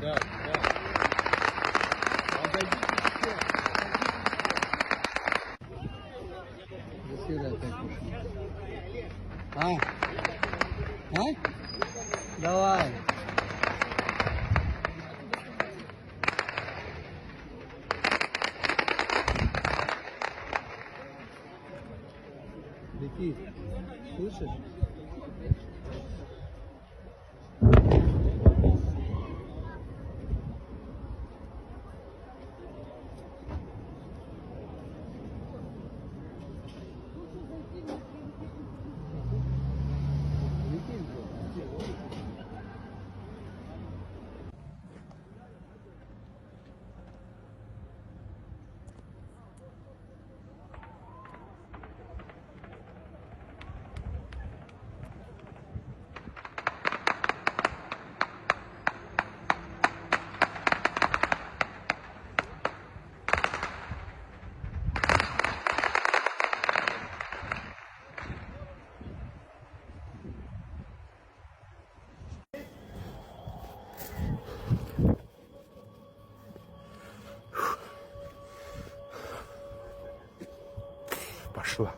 Да, да. А? А? Давай. Летит. Слышишь? Пошла.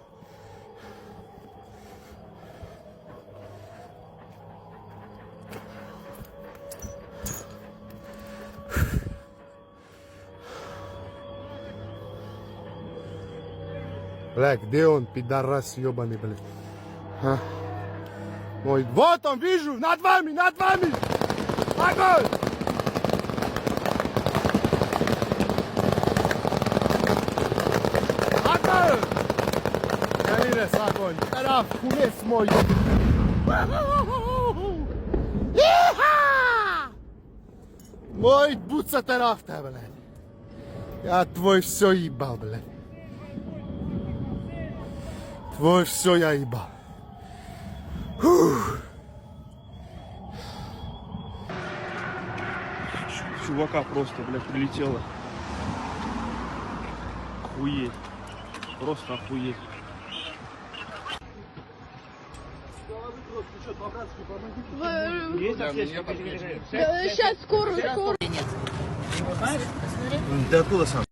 Бля, где он, пидорас ебаный, блядь? А? Ой, вот он, вижу, над вами, над вами! Огонь! Огонь! Галерес, огонь! Тарав, кулес мой! Мой буца тарафта, блядь! Я твой все ебал, блядь! Твой все я ебал! Чувака просто, блядь, прилетело. Охуеть. Просто охуеть. Сейчас скоро. Ты откуда сам?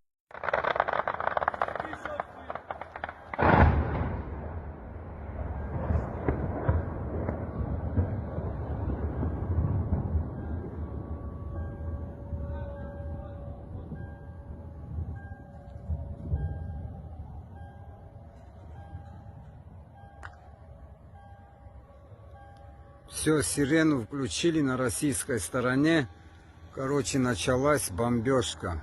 Все, сирену включили на российской стороне. Короче, началась бомбежка.